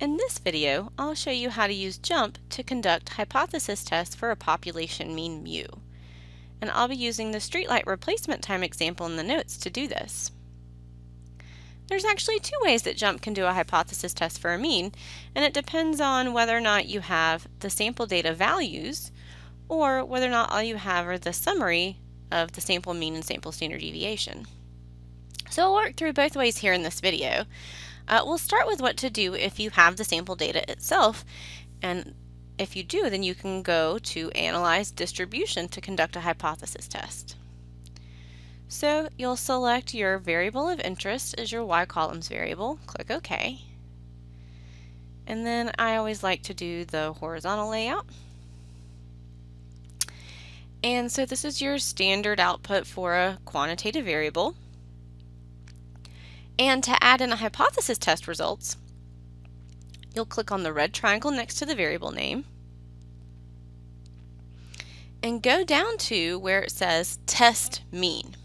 In this video, I'll show you how to use JUMP to conduct hypothesis tests for a population mean mu. And I'll be using the streetlight replacement time example in the notes to do this. There's actually two ways that JUMP can do a hypothesis test for a mean, and it depends on whether or not you have the sample data values or whether or not all you have are the summary of the sample mean and sample standard deviation. So I'll work through both ways here in this video. We'll start with what to do if you have the sample data itself, and if you do, then you can go to Analyze Distribution to conduct a hypothesis test. So you'll select your variable of interest as your y-columns variable, click OK, and then I always like to do the horizontal layout. And so this is your standard output for a quantitative variable. And to add in a hypothesis test results, you'll click on the red triangle next to the variable name and go down to where it says Test Mean.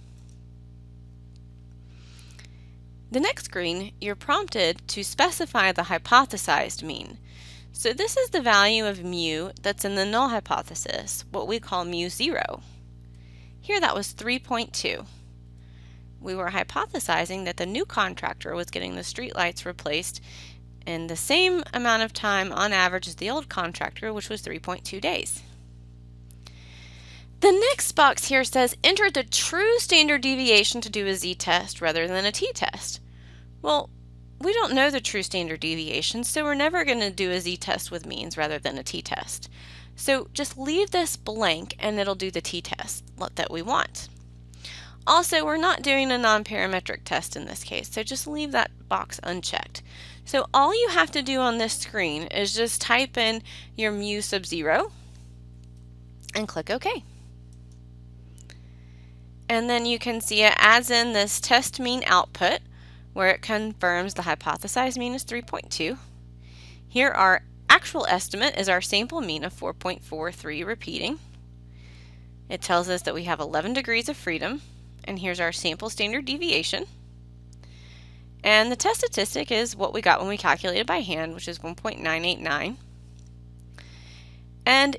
The next screen, you're prompted to specify the hypothesized mean. So this is the value of mu that's in the null hypothesis, what we call mu0. Here that was 3.2. We were hypothesizing that the new contractor was getting the streetlights replaced in the same amount of time on average as the old contractor, which was 3.2 days. The next box here says enter the true standard deviation to do a z-test rather than a t-test. Well, we don't know the true standard deviation, so we're never going to do a z-test with means rather than a t-test. So just leave this blank and it'll do the t-test that we want. Also, we're not doing a non-parametric test in this case, so just leave that box unchecked. So all you have to do on this screen is just type in your mu sub 0 and click OK. And then you can see it adds in this test mean output where it confirms the hypothesized mean is 3.2. Here our actual estimate is our sample mean of 4.43 repeating. It tells us that we have 11 degrees of freedom. And here's our sample standard deviation. And the test statistic is what we got when we calculated by hand, which is 1.989. And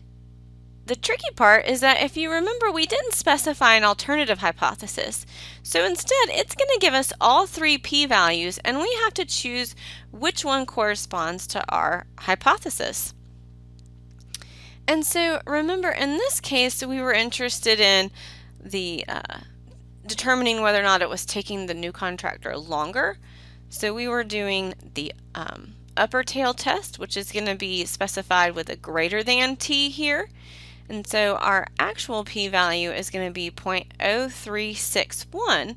the tricky part is that if you remember, we didn't specify an alternative hypothesis. So instead, it's going to give us all three p-values, and we have to choose which one corresponds to our hypothesis. And so remember, in this case, we were interested in the determining whether or not it was taking the new contractor longer. So we were doing the upper tail test, which is going to be specified with a greater than t here. And so our actual p-value is going to be 0.0361,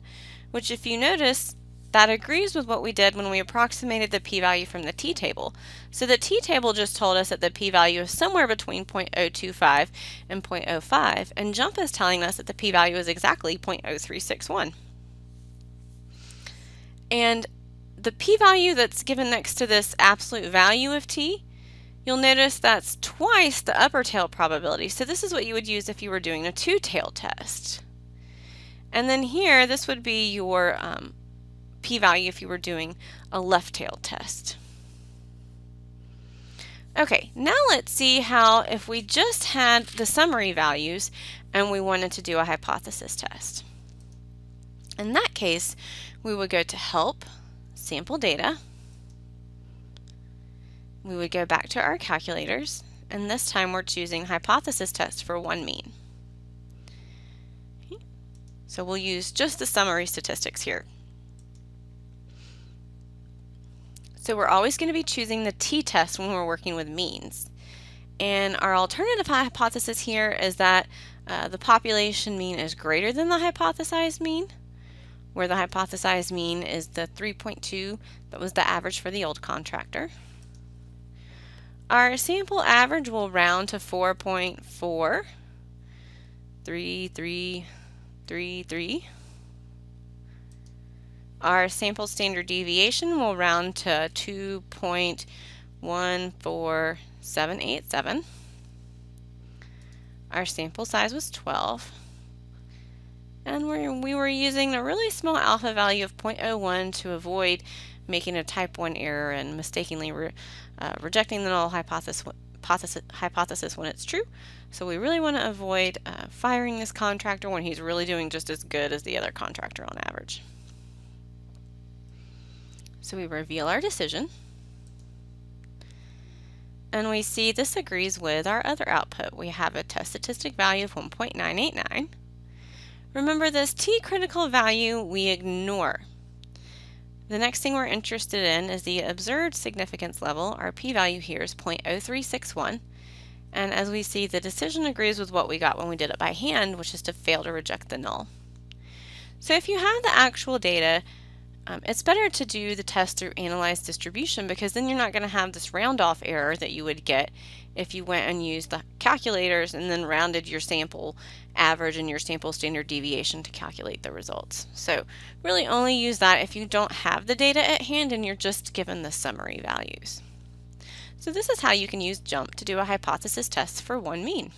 which if you notice, that agrees with what we did when we approximated the p-value from the t-table. So the t-table just told us that the p-value is somewhere between 0.025 and 0.05, and JUMP is telling us that the p-value is exactly 0.0361. And the p-value that's given next to this absolute value of t, you'll notice that's twice the upper tail probability. So this is what you would use if you were doing a two-tail test. And then here, this would be your p-value if you were doing a left-tailed test. Okay, now let's see how if we just had the summary values and we wanted to do a hypothesis test. In that case, we would go to Help, Sample Data. We would go back to our calculators, and this time we're choosing hypothesis test for one mean. Okay. So we'll use just the summary statistics here. So we're always going to be choosing the t-test when we're working with means. And our alternative hypothesis here is that the population mean is greater than the hypothesized mean, where the hypothesized mean is the 3.2 that was the average for the old contractor. Our sample average will round to 4.3333. Our sample standard deviation will round to 2.14787. Our sample size was 12. And we were using a really small alpha value of 0.01 to avoid making a type 1 error and mistakenly rejecting the null hypothesis when it's true. So we really want to avoid firing this contractor when he's really doing just as good as the other contractor on average. So we reveal our decision, and we see this agrees with our other output. We have a test statistic value of 1.989. Remember, this t-critical value we ignore. The next thing we're interested in is the observed significance level. Our p-value here is 0.0361. And as we see, the decision agrees with what we got when we did it by hand, which is to fail to reject the null. So if you have the actual data, it's better to do the test through analyzed distribution, because then you're not going to have this round off error that you would get if you went and used the calculators and then rounded your sample average and your sample standard deviation to calculate the results. So really only use that if you don't have the data at hand and you're just given the summary values. So this is how you can use JUMP to do a hypothesis test for one mean.